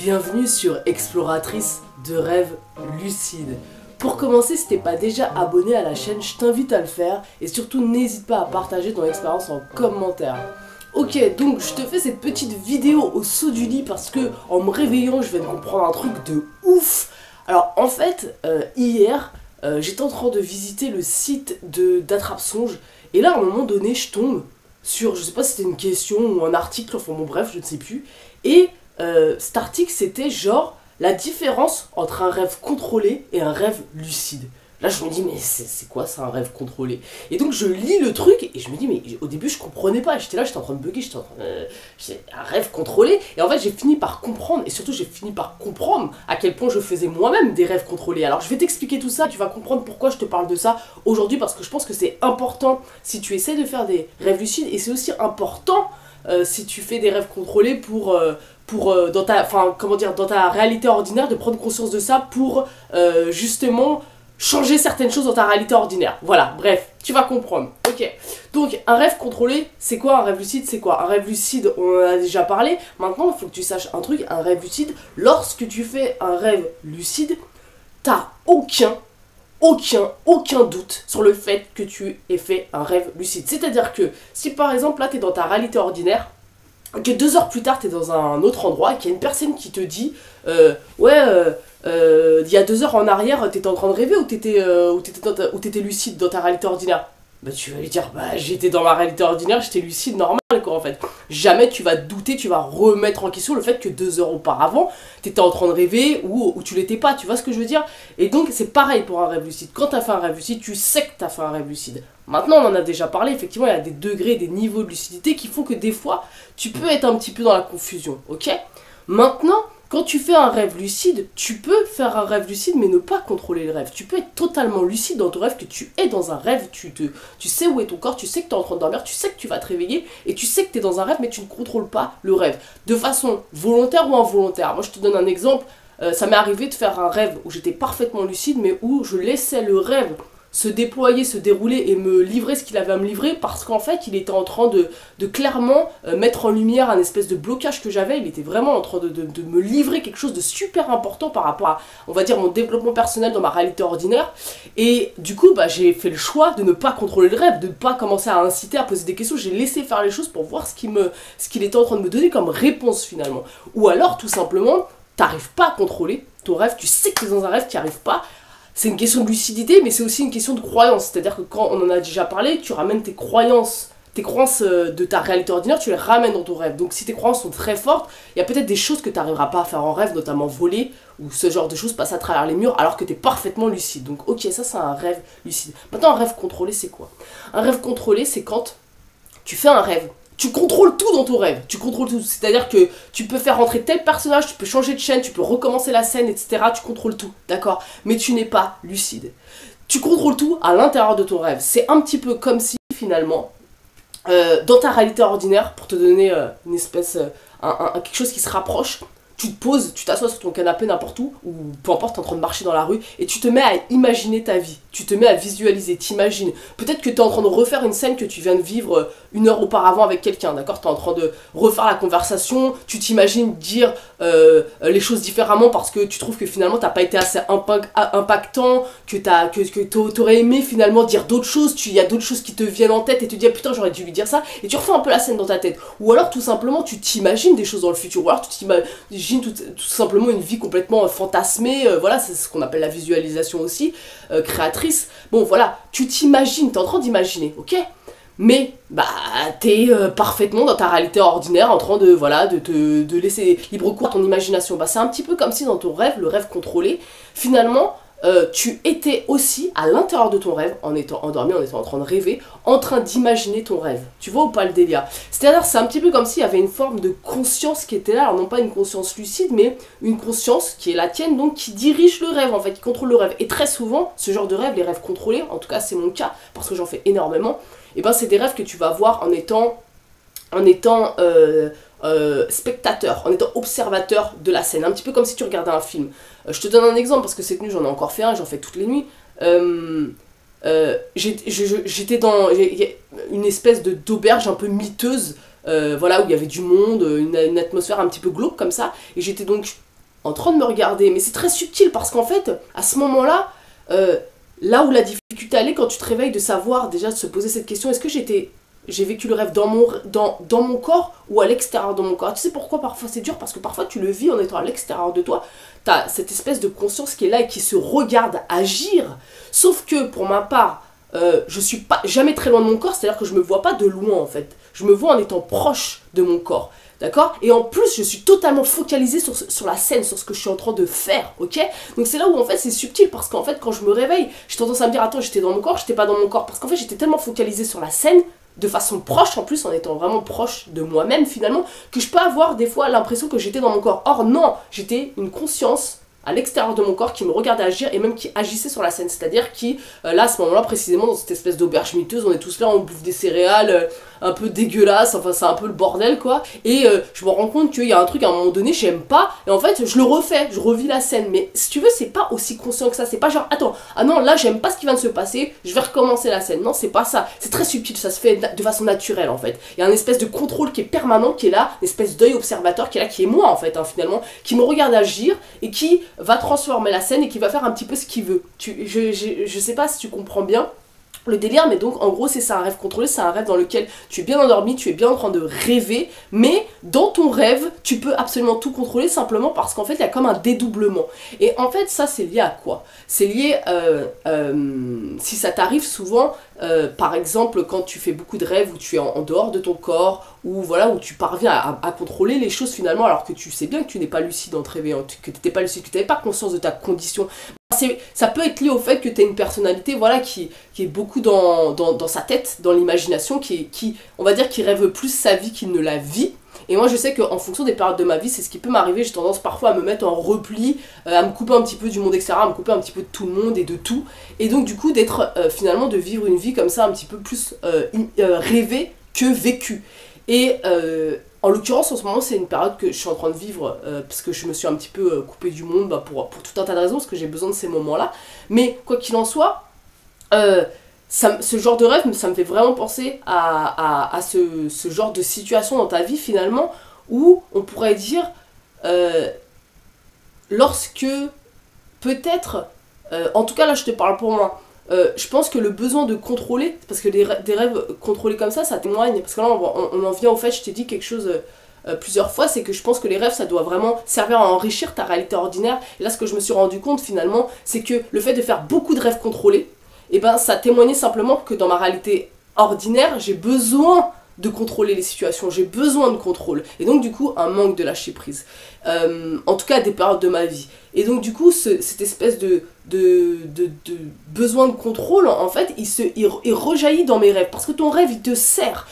Bienvenue sur Exploratrice de rêves lucides. Pour commencer, si t'es pas déjà abonné à la chaîne, je t'invite à le faire et surtout n'hésite pas à partager ton expérience en commentaire. Ok, donc je te fais cette petite vidéo au saut du lit parce que en me réveillant, je viens de comprendre un truc de ouf. Alors en fait, hier, j'étais en train de visiter le site d'Attrape-Songe et là à un moment donné, je tombe sur, je sais pas si c'était une question ou un article, enfin bon bref, je ne sais plus, et cet article c'était genre la différence entre un rêve contrôlé et un rêve lucide. Là je me dis mais c'est quoi ça un rêve contrôlé? Et donc je lis le truc et je me dis mais au début je comprenais pas, j'étais en train de bugger, j'étais un rêve contrôlé et en fait j'ai fini par comprendre et surtout j'ai fini par comprendre à quel point je faisais moi-même des rêves contrôlés. Alors je vais t'expliquer tout ça, tu vas comprendre pourquoi je te parle de ça aujourd'hui parce que je pense que c'est important si tu essaies de faire des rêves lucides et c'est aussi important si tu fais des rêves contrôlés pour dans ta réalité ordinaire de prendre conscience de ça pour justement changer certaines choses dans ta réalité ordinaire. Voilà, bref, tu vas comprendre. Ok, donc un rêve contrôlé, c'est quoi un rêve lucide? C'est quoi un rêve lucide? On en a déjà parlé. Maintenant, il faut que tu saches un truc, un rêve lucide, lorsque tu fais un rêve lucide, t'as aucun doute sur le fait que tu aies fait un rêve lucide. C'est-à-dire que si par exemple là, t'es dans ta réalité ordinaire, que 2 heures plus tard, t'es dans un autre endroit et qu'il y a une personne qui te dit il y a 2 heures en arrière, t'étais en train de rêver ou t'étais lucide dans ta réalité ordinaire? Bah tu vas lui dire, bah j'étais dans ma réalité ordinaire, j'étais lucide, normal quoi en fait. Jamais tu vas douter, tu vas remettre en question le fait que 2 heures auparavant, t'étais en train de rêver ou tu l'étais pas, tu vois ce que je veux dire? Et donc c'est pareil pour un rêve lucide. Quand t'as fait un rêve lucide, tu sais que t'as fait un rêve lucide. Maintenant on en a déjà parlé, effectivement il y a des degrés, des niveaux de lucidité qui font que des fois, tu peux être un petit peu dans la confusion, ok? Maintenant, quand tu fais un rêve lucide, tu peux faire un rêve lucide mais ne pas contrôler le rêve. Tu peux être totalement lucide dans ton rêve, que tu es dans un rêve, tu sais où est ton corps, tu sais que tu es en train de dormir, tu sais que tu vas te réveiller et tu sais que tu es dans un rêve mais tu ne contrôles pas le rêve. De façon volontaire ou involontaire. Moi je te donne un exemple, ça m'est arrivé de faire un rêve où j'étais parfaitement lucide mais où je laissais le rêve se déployer, se dérouler et me livrer ce qu'il avait à me livrer parce qu'en fait il était en train de clairement mettre en lumière un espèce de blocage que j'avais. Il était vraiment en train de me livrer quelque chose de super important par rapport à, on va dire, mon développement personnel dans ma réalité ordinaire. Et du coup bah, j'ai fait le choix de ne pas contrôler le rêve, de ne pas commencer à inciter, à poser des questions. J'ai laissé faire les choses pour voir ce qu'il était en train de me donner comme réponse finalement. Ou alors tout simplement t'arrives pas à contrôler ton rêve, tu sais que tu es dans un rêve, tu n'y arrives pas. C'est une question de lucidité, mais c'est aussi une question de croyance. C'est-à-dire que quand on en a déjà parlé, tu ramènes tes croyances de ta réalité ordinaire, tu les ramènes dans ton rêve. Donc si tes croyances sont très fortes, il y a peut-être des choses que tu n'arriveras pas à faire en rêve, notamment voler, ou ce genre de choses, passer à travers les murs, alors que tu es parfaitement lucide. Donc ok, ça c'est un rêve lucide. Maintenant, un rêve contrôlé, c'est quoi? Un rêve contrôlé, c'est quand tu fais un rêve. Tu contrôles tout dans ton rêve, tu contrôles tout, c'est-à-dire que tu peux faire rentrer tel personnage, tu peux changer de chaîne, tu peux recommencer la scène, etc. Tu contrôles tout, d'accord? Mais tu n'es pas lucide. Tu contrôles tout à l'intérieur de ton rêve. C'est un petit peu comme si, finalement, dans ta réalité ordinaire, pour te donner une espèce, quelque chose qui se rapproche, tu te poses, tu t'assois sur ton canapé n'importe où, ou peu importe, t'es en train de marcher dans la rue, et tu te mets à imaginer ta vie, tu te mets à visualiser, t'imagines. Peut-être que t'es en train de refaire une scène que tu viens de vivre 1 heure auparavant avec quelqu'un, d'accord? T'es en train de refaire la conversation, tu t'imagines dire les choses différemment parce que tu trouves que finalement t'as pas été assez impactant, que t'aurais aimé finalement dire d'autres choses, il y a d'autres choses qui te viennent en tête et tu te dis ah, putain j'aurais dû lui dire ça, et tu refais un peu la scène dans ta tête. Ou alors tout simplement tu t'imagines des choses dans le futur, ou alors tu t'imagines tout simplement une vie complètement fantasmée, voilà, c'est ce qu'on appelle la visualisation aussi, créatrice. Bon voilà, tu t'imagines, t'es en train d'imaginer, ok? Mais bah t'es parfaitement dans ta réalité ordinaire en train de voilà de laisser libre cours à ton imagination. Bah c'est un petit peu comme si dans ton rêve, le rêve contrôlé, finalement tu étais aussi à l'intérieur de ton rêve, en étant endormi, en étant en train de rêver, en train d'imaginer ton rêve. Tu vois ou pas le délire? C'est-à-dire c'est un petit peu comme s'il y avait une forme de conscience qui était là, alors non pas une conscience lucide, mais une conscience qui est la tienne, donc qui dirige le rêve en fait, qui contrôle le rêve. Et très souvent, ce genre de rêve, les rêves contrôlés, en tout cas c'est mon cas, parce que j'en fais énormément, et ben c'est des rêves que tu vas voir en étant spectateur, en étant observateur de la scène, un petit peu comme si tu regardais un film. Je te donne un exemple parce que cette nuit j'en ai encore fait un, j'en fais toutes les nuits. J'étais dans une espèce d'auberge un peu miteuse, voilà, où il y avait du monde, une atmosphère un petit peu glauque comme ça, et j'étais donc en train de me regarder. Mais c'est très subtil parce qu'en fait, à ce moment-là, là où la difficulté elle est, quand tu te réveilles, de savoir déjà, de se poser cette question, est-ce que j'ai vécu le rêve dans mon corps ou à l'extérieur de mon corps? Tu sais pourquoi parfois c'est dur? Parce que parfois tu le vis en étant à l'extérieur de toi. Tu as cette espèce de conscience qui est là et qui se regarde agir. Sauf que pour ma part, je suis pas jamais très loin de mon corps, c'est-à-dire que je me vois pas de loin en fait. Je me vois en étant proche de mon corps. D'accord? Et en plus, je suis totalement focalisée sur la scène, sur ce que je suis en train de faire, ok? Donc c'est là où en fait c'est subtil, parce qu'en fait quand je me réveille, j'ai tendance à me dire, attends, j'étais dans mon corps, j'étais pas dans mon corps, parce qu'en fait j'étais tellement focalisée sur la scène, de façon proche en plus, en étant vraiment proche de moi-même finalement, que je peux avoir des fois l'impression que j'étais dans mon corps. Or non, j'étais une conscience à l'extérieur de mon corps qui me regardait agir et même qui agissait sur la scène, c'est-à-dire qui, là à ce moment-là précisément dans cette espèce d'auberge miteuse, on est tous là, on bouffe des céréales un peu dégueulasses, enfin c'est un peu le bordel quoi, et je me rends compte qu'il y a un truc à un moment donné j'aime pas, et en fait je le refais, je revis la scène, mais si tu veux c'est pas aussi conscient que ça, c'est pas genre attends, ah non là j'aime pas ce qui vient de se passer, je vais recommencer la scène, non c'est pas ça, c'est très subtil, ça se fait de façon naturelle en fait, il y a un espèce de contrôle qui est permanent, qui est là, une espèce d'œil observateur qui est là, qui est moi en fait finalement, qui me regarde agir et qui va transformer la scène et qui va faire un petit peu ce qu'il veut. Je sais pas si tu comprends bien le délire, mais donc en gros c'est ça un rêve contrôlé, c'est un rêve dans lequel tu es bien endormi, tu es bien en train de rêver, mais dans ton rêve tu peux absolument tout contrôler simplement parce qu'en fait il y a comme un dédoublement. Et en fait ça c'est lié à quoi? C'est lié, si ça t'arrive souvent, par exemple quand tu fais beaucoup de rêves où tu es en dehors de ton corps, ou voilà, où tu parviens à contrôler les choses finalement alors que tu sais bien que tu n'es pas lucide en te réveillant, que tu n'étais pas lucide, que tu n'avais pas conscience de ta condition. Ça peut être lié au fait que tu as une personnalité voilà, qui est beaucoup dans sa tête, dans l'imagination, qui, on va dire, qui rêve plus sa vie qu'il ne la vit. Et moi je sais qu'en fonction des périodes de ma vie, c'est ce qui peut m'arriver, j'ai tendance parfois à me mettre en repli, à me couper un petit peu du monde extérieur, à me couper un petit peu de tout le monde et de tout. Et donc du coup d'être finalement, de vivre une vie comme ça un petit peu plus rêvée que vécue. Et en l'occurrence, en ce moment, c'est une période que je suis en train de vivre parce que je me suis un petit peu coupée du monde pour tout un tas de raisons, parce que j'ai besoin de ces moments-là. Mais quoi qu'il en soit, ce genre de rêve, ça me fait vraiment penser à ce genre de situation dans ta vie finalement, où on pourrait dire, lorsque peut-être, en tout cas là je te parle pour moi, je pense que le besoin de contrôler, parce que des rêves contrôlés comme ça témoigne, parce que là on en vient au fait, je t'ai dit quelque chose plusieurs fois, c'est que je pense que les rêves ça doit vraiment servir à enrichir ta réalité ordinaire. Et là ce que je me suis rendu compte finalement, c'est que le fait de faire beaucoup de rêves contrôlés, et ben ça témoignait simplement que dans ma réalité ordinaire, j'ai besoin de contrôler les situations, j'ai besoin de contrôle, et donc du coup un manque de lâcher prise, en tout cas à des périodes de ma vie. Et donc du coup cette espèce de besoin de contrôle, en fait il rejaillit dans mes rêves, parce que ton rêve il te sert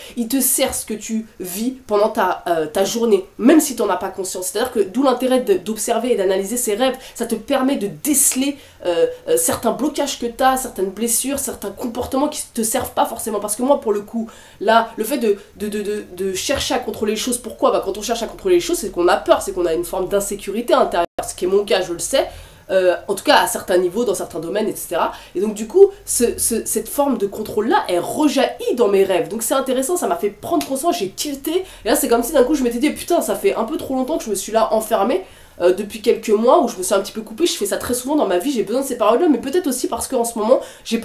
ce que tu vis pendant ta journée, même si tu n'en as pas conscience. C'est à dire que d'où l'intérêt d'observer et d'analyser ces rêves, ça te permet de déceler certains blocages que tu as, certaines blessures, certains comportements qui te servent pas forcément. Parce que moi pour le coup là, le fait de chercher à contrôler les choses, pourquoi? Bah, quand on cherche à contrôler les choses, c'est qu'on a peur, c'est qu'on a une forme d'insécurité intérieure, ce qui est mon cas, je le sais, en tout cas à certains niveaux, dans certains domaines, etc. Et donc du coup, cette forme de contrôle-là, elle rejaillit dans mes rêves. Donc c'est intéressant, ça m'a fait prendre conscience, j'ai tilté, et là c'est comme si d'un coup je m'étais dit, putain, ça fait un peu trop longtemps que je me suis là enfermée, depuis quelques mois où je me suis un petit peu coupée. Je fais ça très souvent dans ma vie, j'ai besoin de ces périodes-là, mais peut-être aussi parce qu'en ce moment, je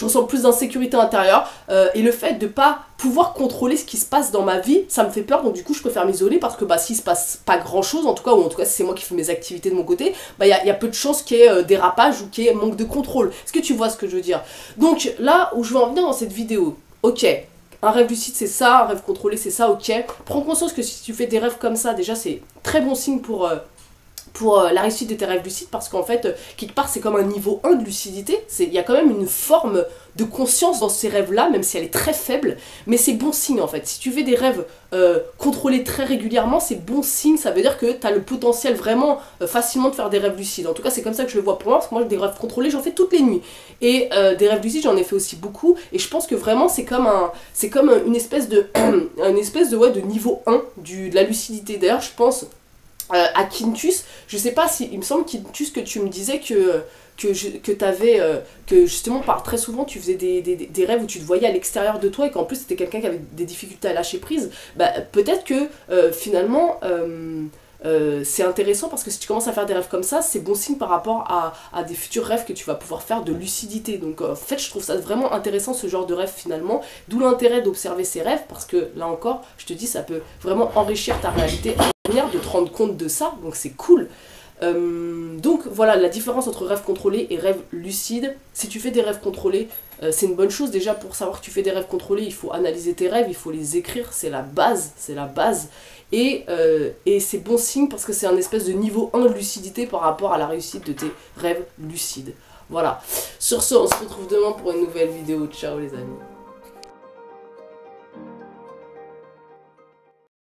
ressens plus d'insécurité intérieure, et le fait de pas pouvoir contrôler ce qui se passe dans ma vie, ça me fait peur, donc du coup je préfère m'isoler, parce que bah s'il se passe pas grand-chose, en tout cas, ou en tout cas si c'est moi qui fais mes activités de mon côté, bah y a peu de chances qu'il y ait dérapage ou qu'il y ait manque de contrôle. Est-ce que tu vois ce que je veux dire? Donc là où je veux en venir dans cette vidéo, ok, un rêve lucide c'est ça, un rêve contrôlé c'est ça, ok, prends conscience que si tu fais des rêves comme ça, déjà c'est très bon signe pour la réussite de tes rêves lucides, parce qu'en fait, quelque part, c'est comme un niveau 1 de lucidité. Il y a quand même une forme de conscience dans ces rêves-là, même si elle est très faible, mais c'est bon signe en fait. Si tu fais des rêves contrôlés très régulièrement, c'est bon signe, ça veut dire que tu as le potentiel vraiment facilement de faire des rêves lucides. En tout cas, c'est comme ça que je le vois pour moi, parce que moi, des rêves contrôlés, j'en fais toutes les nuits. Et des rêves lucides, j'en ai fait aussi beaucoup, et je pense que vraiment, c'est comme une espèce de, de niveau 1 de la lucidité. D'ailleurs, je pense à Quintus, je sais pas si, il me semble Quintus que tu me disais que t'avais, que justement très souvent tu faisais des rêves où tu te voyais à l'extérieur de toi et qu'en plus c'était quelqu'un qui avait des difficultés à lâcher prise. Bah, peut-être que finalement c'est intéressant parce que si tu commences à faire des rêves comme ça, c'est bon signe par rapport à des futurs rêves que tu vas pouvoir faire de lucidité. Donc en fait, je trouve ça vraiment intéressant ce genre de rêve finalement, d'où l'intérêt d'observer ces rêves parce que là encore, je te dis, ça peut vraiment enrichir ta réalité à venir, de te rendre compte de ça, donc c'est cool. Donc voilà la différence entre rêve contrôlé et rêve lucide. Si tu fais des rêves contrôlés, c'est une bonne chose déjà. Pour savoir que tu fais des rêves contrôlés, il faut analyser tes rêves, il faut les écrire, c'est la base, et c'est bon signe parce que c'est un espèce de niveau 1 de lucidité par rapport à la réussite de tes rêves lucides. Voilà, sur ce on se retrouve demain pour une nouvelle vidéo. Ciao les amis.